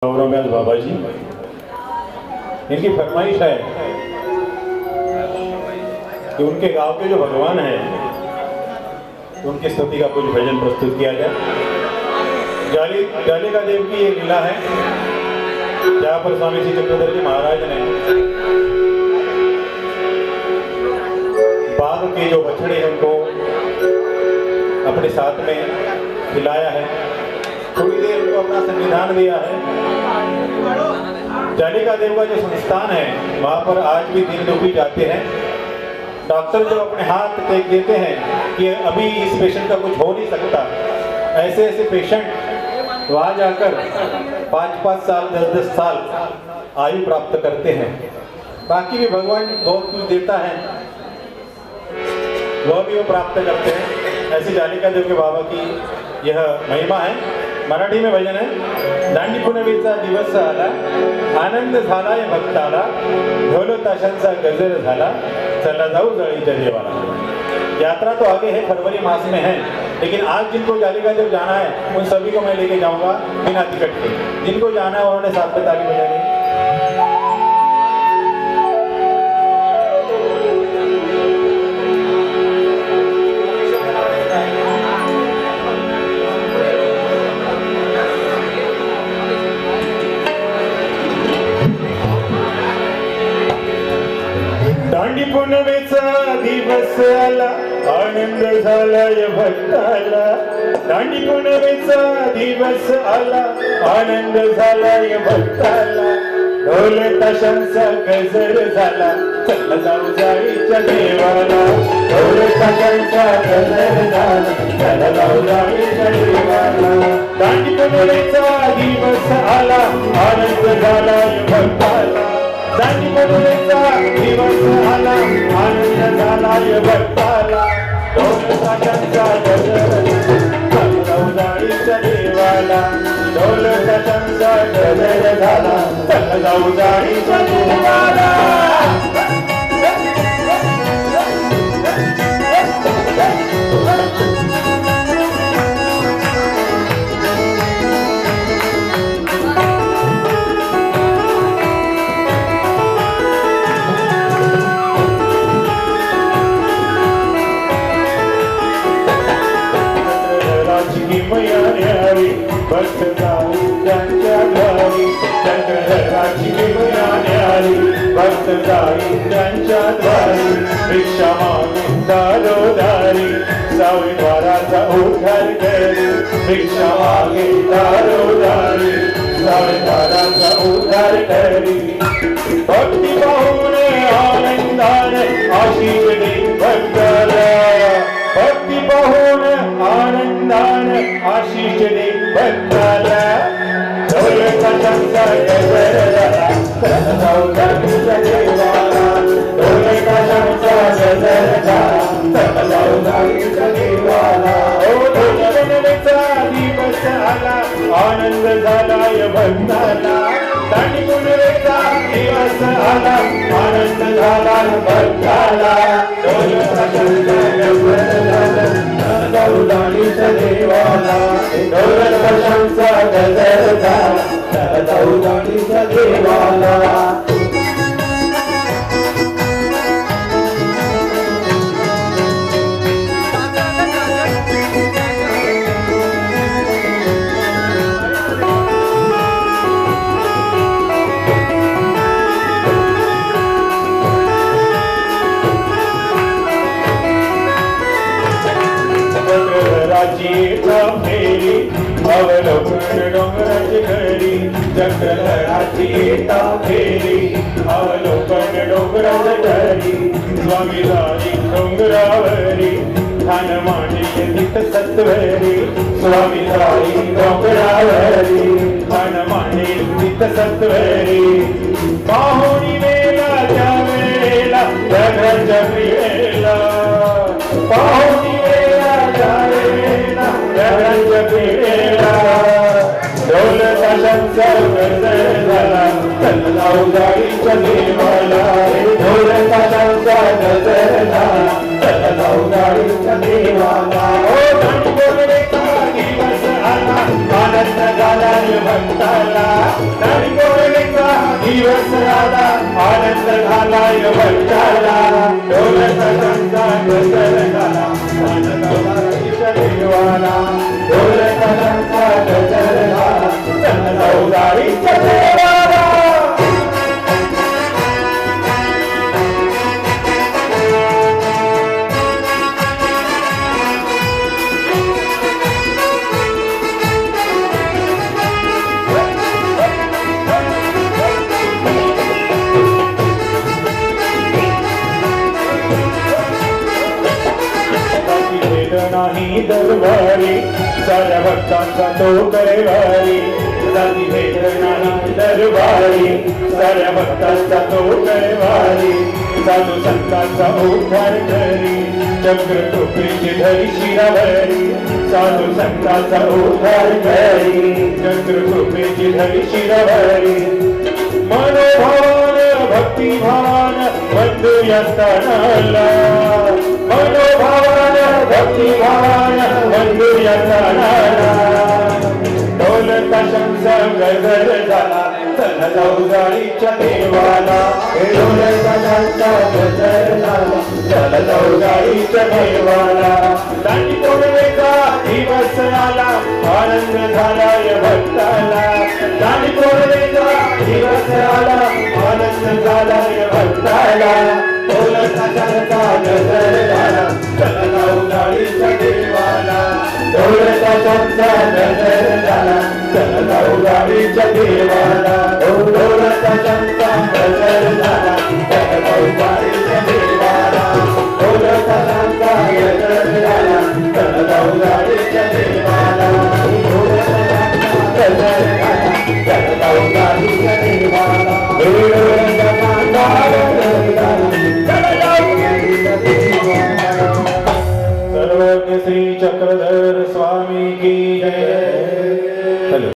गौरवमय बाबा जी, इनकी फरमाइश है कि उनके गांव के जो भगवान हैं उनकी स्तुति का कुछ भजन प्रस्तुत किया जाए। जालिका देव की ये लीला है जहाँ पर स्वामी श्री चक्रधर जी महाराज ने बाघ के जो बछड़े हैं उनको अपने साथ में खिलाया है, थोड़ी देर उनको अपना संविधान दिया है। जालिका देव का जो संस्थान है वहाँ पर आज भी दिन दुखी जाते हैं। डॉक्टर जो अपने हाथ टेक देते हैं कि अभी इस पेशेंट का कुछ हो नहीं सकता, ऐसे ऐसे पेशेंट वहाँ जाकर 5-5 साल 10-10 साल आयु प्राप्त करते हैं। बाकी भी भगवान बहुत कुछ देता है, वह भी वो प्राप्त करते हैं। ऐसी जालिका देव के बाबा की यह महिमा है। मराठी में भजन है। दांडी पुनवेचा दिवस आला, आनंद झाला या भक्ताला, ढोल ताशांचा गजर झाला, चला जाऊ जळीच्या देवाला। यात्रा तो आगे है, फरवरी मास में है, लेकिन आज जिनको जालिका देव जाना है उन सभी को मैं लेके जाऊंगा बिना टिकट के। जिनको जाना है उन्होंने साथ में ताली बजानी। दांडी पुनवेचा दिवस आला, आनंद झालाय भक्ताला। दांडी पुनवेचा दिवस आला, आनंद झालाय भक्ताला, ढोल ताशांचा गजर झाला, चला जाऊ जाळीच्या देवाला। ढोल ताशांचा गजर झाला, चला जाऊ जाळीच्या देवाला। दांडी पुनवेचा दिवस आला, आनंद झालाय भक्ताला। दांडी पुनवेचा दिवस आला, आनंद झालाय भक्ताला, ढोल ताशांचा गजर झाला, जाऊ जाळीच्या देवाला। ढोल ताशांचा गजर झाला, चला जाऊ जाळीच्या देवाला। भक्त जाऊ त्यांच्या द्वारी, चक्रधराची न्यारी, भक्त जाई त्यांच्या द्वारी, भिक्षा मागून दारोदारी, सावळीद्वाराचा उद्धार करी, भिक्षा मागे दारोदारी, सावळीद्वाराचा उद्धार करी। भक्ती पाहून आनंदाने आशीष दे भक्ताला, भक्ती पाहून आनंदाने आशीष दे भक्ताला। ढोल ताशांचा गजर झाला, चला जाऊ जाळीच्या देवाला। ढोल ताशांचा गजर झाला, चला जाऊ जाळीच्या देवाला। ओ ढोल पुनवेचा दिवस आला, आनंद झालाय भक्ताला। दांडी पुनवेचा दिवस आला, आनंद झालाय भक्ताला। ढोल ताशांचा गजर झाला, चला जाऊ जाळीच्या देवाला। ढोल ताशांचा गजर झाला, चला जाऊ जाळीच्या देवाला। फेरी अवलोकन डोंगराची घरी, चक्रधराची येता फेरी अवलोकन डोंगराची घरी। स्वामी जाई डोंगरावरी, ठाण मांडले नित सत्वरी, स्वामी जाई डोंगरावरी, ठाण मांडले नित सत्वरी। पाहुणी वेला त्या वेळेला जगाच्या प्रियेला, पाहुणी वेला त्या वेळेला जगाच्या प्रियेला। ढोल ताशांचा गजर झाला, चला जाऊ जाळीच्या देवाला। ढोल ताशांचा गजर झाला, चला जाऊ जाळीच्या देवाला। ओ दांडी पुनवेचा दिवस आला, आनंद झालाय भक्ताला दाढी पौर्णिमेचा दिवस आला आनंद झालाय भक्ताला ढोलचा संसा गजर झाला आनंदाच्या देवाला ढोलचा संसा गजर झाला चंद्रौदारीच्या देवाला नाही दरबारी साऱ्या भक्तांचा तो कैवारी जाती भेट नाही दरबारी साऱ्या भक्तांचा तो कैवारी साधू संतांचा उद्धार करी चक्र टोपीची धरी शिरावरी साधू संतांचा उद्धार करी चक्र टोपीची धरी शिरावरी मनोभावान भक्तिभावान बंधू या स्थानाला मनोभावान भक्तिभावान बंधू या स्थानाला ढोलचा शंख गजर झाला चला जाऊ जाळीच्या देवाला ढोलचा शंख गजर झाला चला जाऊ जाळीच्या देवाला दांडी पौर्णिमेचा दिवस आला आनंद झालाय भक्ताला दांडी पौर्णिमेचा दिवस आला आनंद झालाय भक्ताला ढोलचा शंख गजर झाला चला जाऊ जाळीच्या देवाला ढोलचा शंख गजर झाला चला जाऊ जाळीच्या देवाला ढोलचा शंख गजर झाला चला जाऊ जाळीच्या देवाला ढोलचा शंख गजर झाला चला जाऊ जाळीच्या देवाला ढोलचा शंख गजर झाला चला जाऊ जाळीच्या देवाला ढोलचा शंख गजर झाला चला जाऊ जाळीच्या देवाला सर्वज्ञ श्री चक्रधर स्वामी की जय।